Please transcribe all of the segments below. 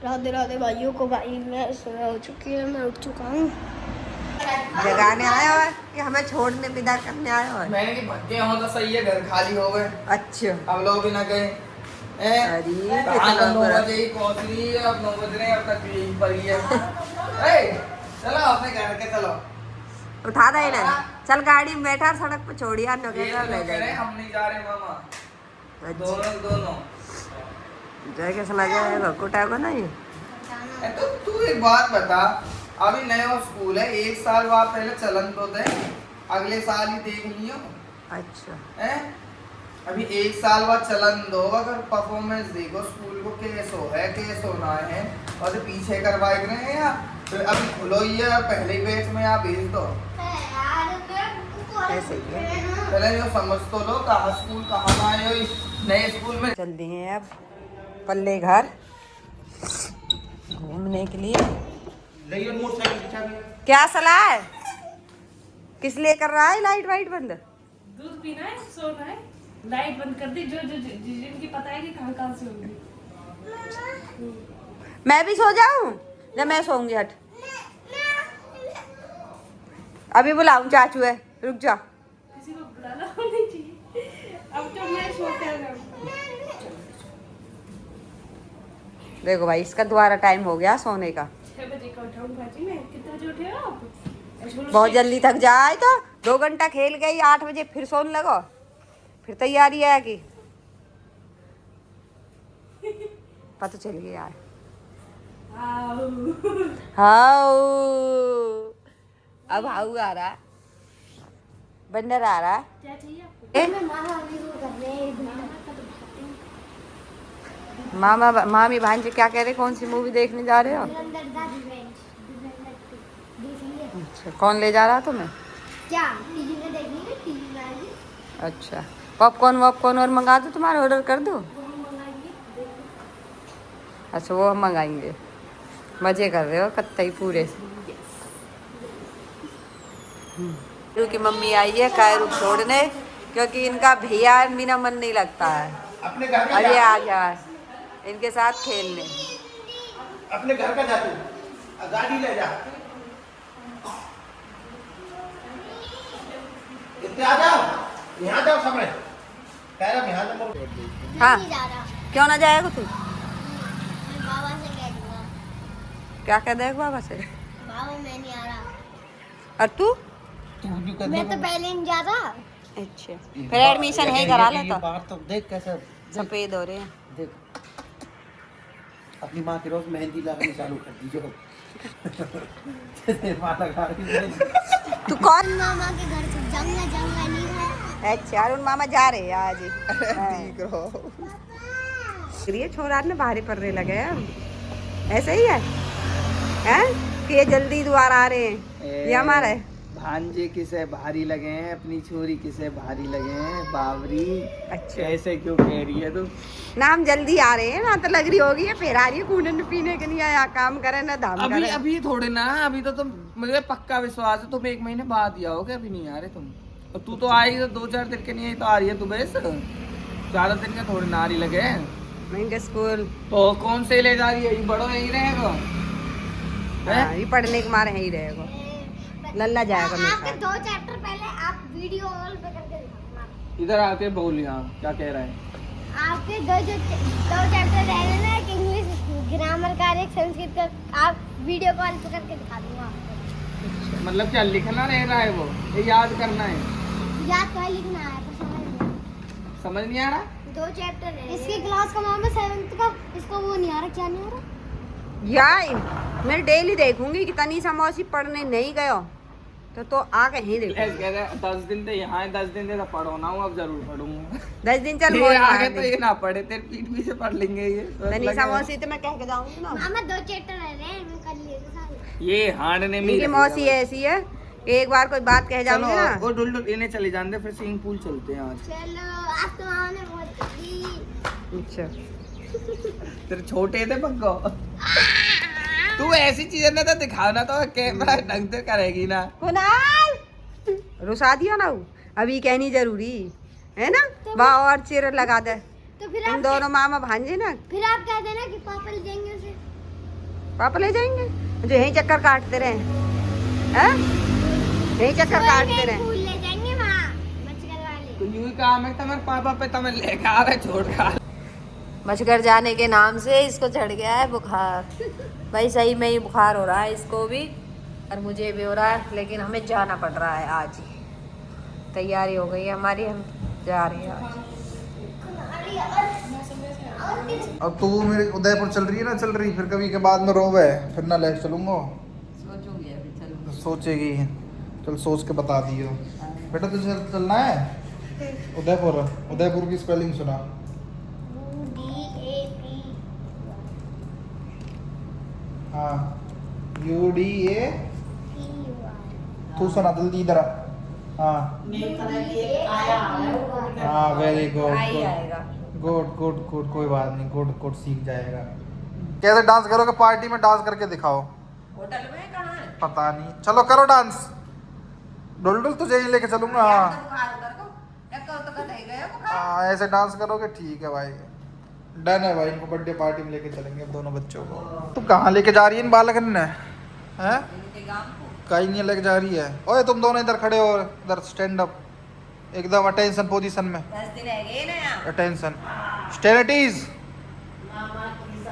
राधे राधे भाइयों को। भाई मैं सुबह हो चुकी है, मैं उठ चुका हूँ। जगाने आया है कि हमें छोड़ने विदा करने आया है? मैंने कि भगे हो तो सही है, घर खाली हो गए। अच्छा अब लोग भी ना गए। अरे कितना 9 बजे ही पहुंच रही है, अब 9 बज रहे हैं, अब तक यही पर ही है। चलो अपने घर के चलो। उठा दे ना, चल गाड़ी में बैठा सड़क पे छोड़िया न ले जाए। हम नहीं जा रहे मामा। अच्छा दोनों जय कैसा लगा है कोटा को नहीं? तो तू एक बात बता, अभी नया स्कूल है, 1 साल बाद पहले चलन तो दे, अगले साल ही देख लियो। अच्छा है अभी 1 साल बाद चलन दो, अगर परफॉर्मेंस देखो स्कूल को कैसो है कैसो ना है, और तो पीछे करवाए रहे हैं या तो अभी खुलो ही है, पहले ही बैच में आप भेज दो। ऐसे ही है, पहले जो समझ तो लो कहाँ स्कूल कहाँ आए हो नए स्कूल में। चल दिए हैं अब पल्ले घर घूमने के लिए। क्या सलाह है? किस लिए कर रहा है लाइट वाइट बंद? दूध पीना है, सोना है, लाइट बंद कर दी। जो जो जिनकी पता है कि कहाँ कहाँ से होगी। मैं भी सो जाऊं? जब मैं सोऊंगी हट। अभी बुलाऊं चाचू है, रुक जा। किसी को बुलाना नहीं चाहिए। अब तो मैं सोते हैं। देखो भाई इसका दोबारा टाइम हो गया सोने का। 6 बजे का उठाऊं भाजी मैं। कितने बजे उठे हो आप? बहुत जल्दी थक जाए तो 2 घंटा खेल गई, 8 बजे फिर सोने लगो, फिर तैयारी है कि पता चल गया यार। हाँ अब हाउ आ रहा है, बंदर आ रहा है। क्या चाहिए आपको? मामा मामी भांजे क्या कह रहे, कौन सी मूवी देखने जा रहे हो? अच्छा कौन ले जा रहा तुम्हें? क्या टीवी में देखनी है? टीवी में। अच्छा पॉपकॉर्न वॉपकॉर्न और मंगा दो, तुम्हारा ऑर्डर कर दो। अच्छा वो हम मंगाएंगे। मजे कर रहे हो कत्तई पूरे। क्योंकि मम्मी आई है कायरू छोड़ने, क्योंकि इनका भैया बिना मन नहीं लगता है। अपने घर का अरे आ गया है इनके साथ खेलने। अपने घर का जा, तू गाड़ी ले जा। इतने आ जाओ, यहाँ जाओ समय कह रहा यहाँ जाओ। हाँ नहीं जा रहा। क्यों ना जाएगा तू? मैं बाबा से कह दूंगा। क्या कह देगा बाबा से? बाबा मैं नहीं आ रहा। और तू? मैं तो पहले नहीं जा रहा। अच्छा फिर एडमिशन है करा लेता। बाहर तो देख कैसे सफेद हो रहे हैं। देख अपनी माँ की रोज मेहंदी लगानी चालू कर दी जो माँ लगा रही है। तू कौन? मामा के घर से जाऊंगा नहीं है। अच्छा अरुण मामा जा रहे हैं आज ही। ठीक रहो। ये छोरा ने भारी पड़ने लगे हैं ऐसे ही है हैं कि ये जल्दी दोबारा आ रहे हैं। ये हमारे भांजे किसे भारी लगे हैं, अपनी छोरी किसे भारी लगे हैं बाबरी। अच्छा ऐसे क्यों कह रही है तू? ना हम जल्दी आ रहे हैं ना, तो लग रही होगी ये फिर आ रही है कूड़न पीने के लिए, या काम करे ना धाम अभी करे। अभी थोड़े ना, अभी तो तुम मुझे पक्का विश्वास है तुम 1 महीने बाद ही आओगे, अभी नहीं आ रहे तुम। और तू तो आई तो 2-4 दिन के नहीं आई तो आ रही है तू बस, ज्यादा दिन के थोड़े ना आ रही लगे। महंगे स्कूल तो कौन से ले जा रही है? ये बड़ो यही रहेगा। ये पढ़ने के मारे ही रहेगा, लल्ला जाएगा मेरे आपके साथ। 2 चैप्टर पहले आप वीडियो ऑल पे करके दिखाऊंगा। इधर आके बोल यहाँ क्या कह रहा है। आपके 2 चैप्टर रह गए ना, एक इंग्लिश ग्रामर का एक संस्कृत का, आप वीडियो कॉल पे करके दिखा दूंगा आपको। मतलब क्या लिखना रह रहा है वो, ये याद करना है? याद तो है, लिखना है पर समझ नहीं आ रहा। 2 चैप्टर है। इसकी क्लास का नाम है 7th का, इसको वो नहीं आ रहा। क्या नहीं आ रहा? यार मैं डेली देखूंगी कि तनीषा मौसी पढ़ने नहीं गयो तो आके ही देखो। 10 दिन तो यहाँ है, 10 दिन तो पढ़ो ना हूँ, अब जरूर पढ़ूंगा। 10 दिन चल ये बोल आगे तो ये ना पढ़े, तेरे पीठ पीछे पढ़ लेंगे ये। तनीषा मौसी तो मैं कह के जाऊंगी ना। मामा 2 चैप्टर रह रहे हैं, मैं कर लेगा सारे। ये हारने में इनकी मौसी ऐसी है कि एक बार कोई बात कह जाऊंगी ना। वो ढुल इन्हें चले जाने दे, फिर स्विमिंग पूल चलते हैं आज। चलो आज तो मामा ने बहुत की। अच्छा तेरे छोटे थे पक्को। तू ऐसी चीजें ना तो दिखाना, तो कैमरा ढंग से करेगी ना। कुनाल रुसा दिया ना वो, अभी कहनी जरूरी है ना। वाह और चेहरा लगा दे तो फिर इन आप दोनों मामा भांजे ना। फिर आप कह देना कि पापा ले जाएंगे उसे। पापा ले जाएंगे जो यहीं चक्कर काटते रहे हैं, यहीं चक्कर काटते रहे। फूल ले जाएंगे वहाँ मच्छर वाले। तो यूं ही काम है तुम्हारे पापा पे, तुम्हें लेके आ रहे छोड़ कर। मचकर जाने के नाम से इसको चढ़ गया है बुखार। भाई सही में ही बुखार हो रहा है इसको भी और मुझे भी हो रहा है, लेकिन हमें जाना पड़ रहा है आज ही। तैयारी हो गई है हमारी, हम जा रहे हैं आज। अब तू मेरे उदयपुर चल रही है ना, चल रही, फिर कभी के बाद में रोवे, फिर ना ले चलूंगा। सोचूंगी अभी, चलो। सोचेगी, चल सोच के बता दियो। बेटा तुझे चलना है उदयपुर। उदयपुर की स्पेलिंग सुना। हाँ UDA। तू सुना जल्दी इधर। हाँ हाँ very good good good good, कोई बात नहीं, गुड गुड सीख जाएगा। कैसे डांस करोगे? पार्टी में डांस करके दिखाओ। होटल में कहाँ है? पता नहीं, चलो करो डांस। डुलडुल तुझे ही लेके चलूंगा। हाँ ऐसे डांस करोगे ठीक है भाई, डन है भाई। इनको बर्थडे पार्टी में लेके चलेंगे दोनों बच्चों को। तू कहाँ लेके जा रही है इन बालकन ने? हैं कहीं नहीं लेके जा रही है। ओए तुम दोनों इधर खड़े हो, इधर स्टैंड अप, एकदम अटेंशन पोजीशन में। Attention, stand at ease,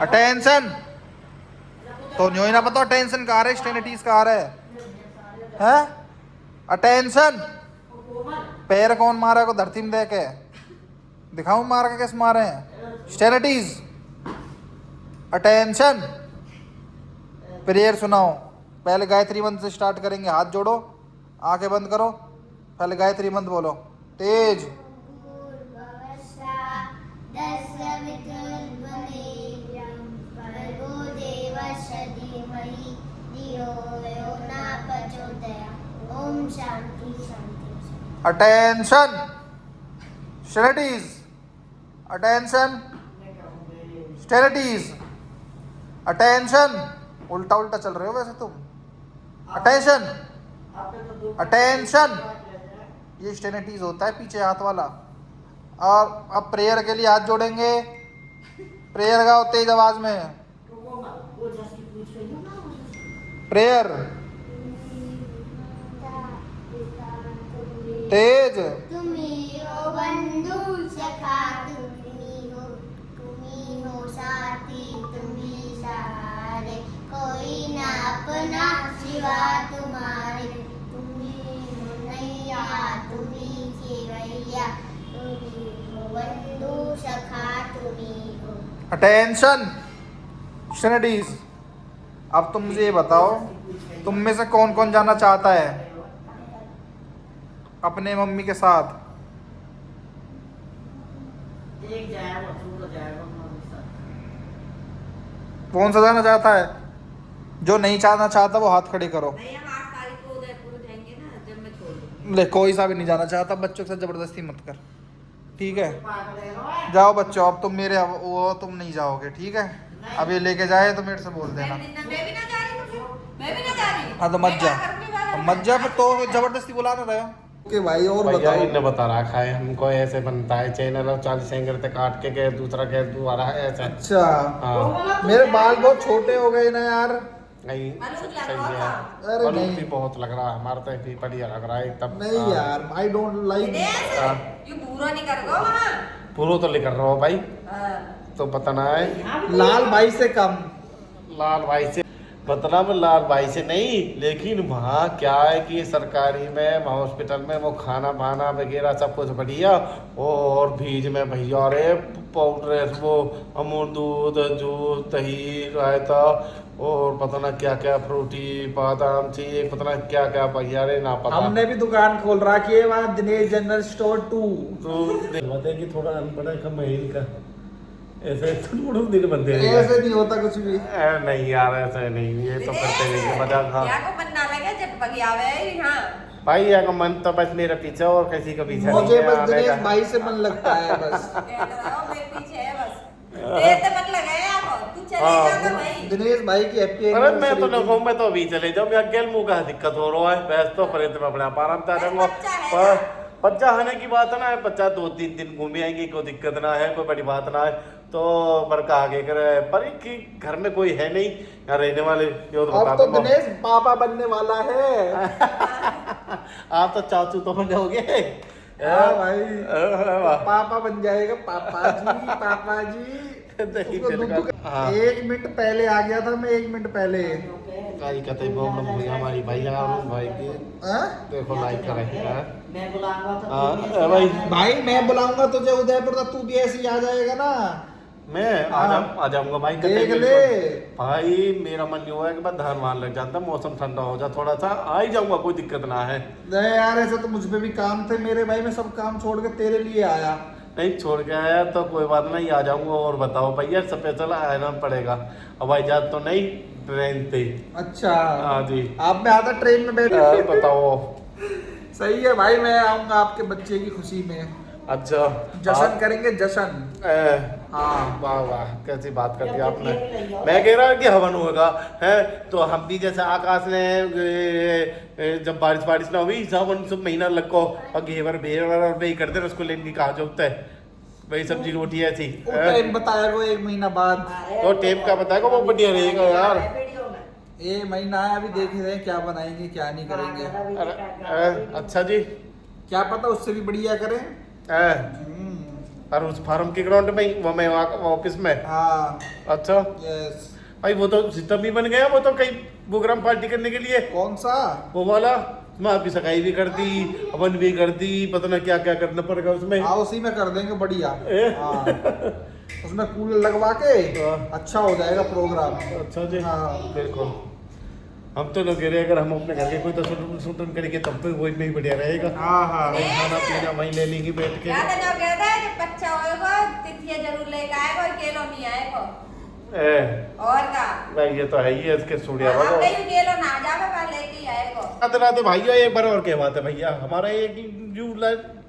attention. तो न्यू ही ना पता अटेंशन कहाँ रहे, स्टेनिटीज कहाँ रहे हैं? अटेंशन। पैर कौन मारा है को धरती में दे के दिखाऊं मार के कैसे मारे हैं? स्टेनिटीज, अटेंशन। प्रेयर सुनाओ। पहले गायत्री मंत्र से स्टार्ट करेंगे। हाथ जोड़ो, आंखें बंद करो, पहले गायत्री मंत्र बोलो तेज। Attention, stand at ease, attention, stand at ease, attention. उल्टा उल्टा चल रहे हो वैसे तुम। Attention, attention. ये स्टेनिटीज होता है पीछे हाथ वाला। और अब प्रेयर के लिए हाथ जोड़ेंगे। प्रेयर गाओ तेज आवाज में। प्रेयर तेज। तुम्ही हो बंधु सखा, तुम्ही हो साथी, तुम्ही सहारे, कोई ना अपना सिवा तुम्हारे, तुम्ही हो नैया, तुम्ही खेवैया, तुम्ही हो बंधु सखा, तुम्ही हो। अटेंशन, स्टेनिटीज। अब तुम मुझे ये बताओ, तुम में से कौन कौन जाना चाहता है अपने मम्मी के साथ? एक जाएगा, दूसरा जाएगा। कौन सा जाना चाहता है? जो नहीं जाना चाहता वो हाथ खड़े करो। नहीं, हम 8 तारीख को उदयपुर जाएंगे ना, जब मैं छोड़ दूंगी। ले कोई सा भी नहीं जाना चाहता, बच्चों के साथ जबरदस्ती मत कर, ठीक है? जाओ बच्चों, अब तुम मेरे वो तुम नहीं जाओगे, ठीक है? अब ये लेके जाए तो मेरे से बोल देना। मैं भी ना जा रही, तो फिर मैं भी ना जा रही। हाँ तो मत जा, मत जा फिर तो जबरदस्ती बुला ना रहे हो। ओके भाई, और भैया बताओ। इन्हें बता रखा है हमको ऐसे बनता है चैनल, और 40 एंगल तक काट के गैस दूसरा गैस दोबारा है ऐसा। अच्छा, हाँ मेरे बाल बहुत छोटे हो गए ना यार। नहीं सही है। अरे और नहीं। भी बहुत लग रहा है हमारा, तो भी बढ़िया लग रहा है तब। नहीं यार, आई डोंट लाइक। ये पूरा नहीं कर गो वहाँ। पूरा तो लेकर रहा हो भाई, तो बताना है लाल भाई से कम। लाल भाई से मतलब लाल भाई से नहीं, लेकिन वहाँ क्या है कि सरकारी में हॉस्पिटल में वो खाना पाना वगैरह सब कुछ बढ़िया। और बीज में भैया रे पाउडर, वो अमूल दूध, जूस, दही, रायता और पता ना क्या क्या, फ्रूटी, बादाम चाहिए, पता ना क्या क्या भैया रे ना पता। हमने भी दुकान खोल रखी है वहाँ, दिनेश जनरल स्टोर 2। तो बताए कि थोड़ा अनपढ़ का महिल का ऐसे थोड़ा दिन बनते हैं। ऐसे नहीं होता कुछ भी। नहीं यार ऐसे नहीं, ये तो करते नहीं मजाक। हाँ या को बनना लगे चटपटी आवे यहाँ। भाई या का मन तो बस मेरा पीछे और किसी का पीछे मुझे नहीं है बस आने दिनेश का। भाई से मन लगता है बस। कह रहा हूँ मेरे पीछे है बस। तेरे तो मन लगा है आपको, तू चले जा तो भाई। दिनेश भाई की हैप्पी अरे मैं तो न कहूँ, मैं तो अभी चले जाऊँ, मैं अकेले मुँह का दिक्कत हो रहा है। बैस तो पर मैं अपने आप आराम से आ जाऊंगा। बच्चा आने की बात है ना, बच्चा 2-3 दिन घूमे आएंगे, कोई दिक्कत ना है, कोई बड़ी बात ना है। तो पर कहा के करे पर कि घर में कोई है नहीं यहाँ रहने वाले, जो तो अब तो दिनेश पापा बनने वाला है। आप तो चाचू तो बन जाओगे। हाँ भाई, वाह। पापा बन जाएगा, पापा जी, पापा जी। नहीं, उसको मेरे दुद्धू का- हाँ। 1 मिनट पहले आ गया था मैं, 1 मिनट पहले। काई कहते प्रॉब्लम हुई हमारी भाई और भाई की, हाँ? देखो लाइक करेंगे। मैं बुलाऊंगा तो हाँ, तू भी ऐसे भाई। आ जाएगा। भाई मैं बुलाऊंगा तुझे उदयपुर, तो तू भी ऐसे ही आ जाएगा ना। मैं आ जाऊंगा भाई। देख कहते ले। भाई मेरा मन ये हुआ है कि मैं धान वान लग जाता, मौसम ठंडा हो जा थोड़ा सा, आ ही जाऊंगा, कोई दिक्कत ना है। नहीं यार, ऐसे तो मुझ पे भी काम थे मेरे भाई, मैं सब काम छोड़ के तेरे लिए आया। नहीं छोड़ के आया तो कोई बात नहीं, आ जाऊंगा। और बताओ भैया, स्पेशल आना पड़ेगा, हवाई जहाज तो नहीं, ट्रेन पे। अच्छा हाँ जी। आप में आता ट्रेन में बैठ। बताओ। सही है भाई, मैं आऊंगा आपके बच्चे की खुशी में। अच्छा जश्न करेंगे, जश्न। हाँ वाह वाह, कैसी बात कर दी आपने। मैं कह रहा कि हवन होगा है, तो हम भी जैसे आकाश ने जब बारिश ना हुई, सावन सब महीना लगो और घेवर बेवर और वही करते रहे, उसको लेने कहा जो होता है वही सब्जी रोटी ऐसी। वो टाइम बताया को 1 महीना बाद। तो टेप का बताएगा, वो बढ़िया रहेगा यार। वीडियो में। 1 महीना है, अभी देख रहे हैं क्या बनाएंगे क्या नहीं करेंगे। अच्छा जी। क्या पता उससे भी बढ़िया करें। और उस फार्म के ग्राउंड में ही, वो मैं ऑफिस में। हाँ अच्छा यस। भाई वो तो सिस्टम भी बन गया, वो तो कई प्रोग्राम पार्टी करने के लिए कौन सा? वो वाला, मैं आपकी सगाई भी कर दी, हवन भी कर दी, पता ना क्या क्या करना पड़ेगा उसमें। हाँ उसी में कर देंगे बढ़िया। ए? हाँ उसमें कूलर लगवा के हाँ। अच्छा हो जाएगा प्रोग्राम। अच्छा जी। हाँ। बिल्कुल। हम तो लोग कह रहे हैं अगर हम अपने घर के कोई तो शूटन करेंगे तब तो वही में ही बढ़िया रहेगा। हाँ हाँ खाना पीना वहीं ले लेंगे बैठ के। याद है जो कहता है जब बच्चा होएगा तिथिया जरूर लेके आएगा और केलो नहीं आएगा। और का भाई ये तो है ही है, इसके सूर्या अब बाबा। नहीं केलो ना जावे पर लेके ही आएगा। राते राते भैया एक बार और क्या बात है भैया, हमारा एक न्यू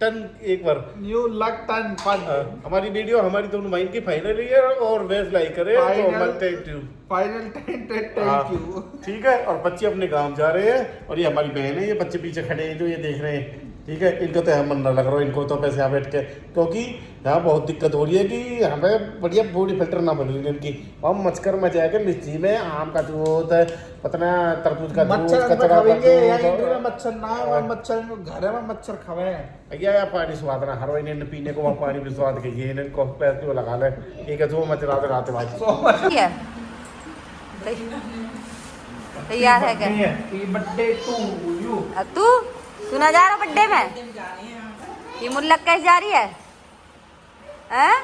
टन एक बार न्यू लक टन फन। हमारी वीडियो हमारी दोनों माइन की फाइनल है और वेस्ट लाइक करे तो Final। Thank you. Final thank you. ठीक है। और बच्चे अपने गांव जा रहे हैं और ये हमारी बहन है, ये बच्चे पीछे खड़े हैं जो ये देख रहे हैं। ठीक है, इनको तो मन ना लग रहा है, इनको तो पैसे यहाँ बैठ के, क्योंकि यहाँ बहुत दिक्कत हो रही है कि हमें बढ़िया बॉडी फिल्टर ना बन रही है इनकी। हम मचकर में जाएगा मिर्ची में आम का जूस, पता तरबूज का जूस, मच्छर कचरा का खावेंगे यार, जूस। इंडिया में मच्छर ना है, वहाँ मच्छर घर में मच्छर खावे। भैया यार पानी स्वाद ना, हर इन्हें पीने को वहाँ पानी भी स्वाद के ये इनको पैसे वो लगा ले। ठीक है, जो मचराते रहते भाई। तैयार है क्या? Birthday to you. अब तू ना जा रहा बर्थडे में? ये मुल्लक कैसे जा रही है? हैं?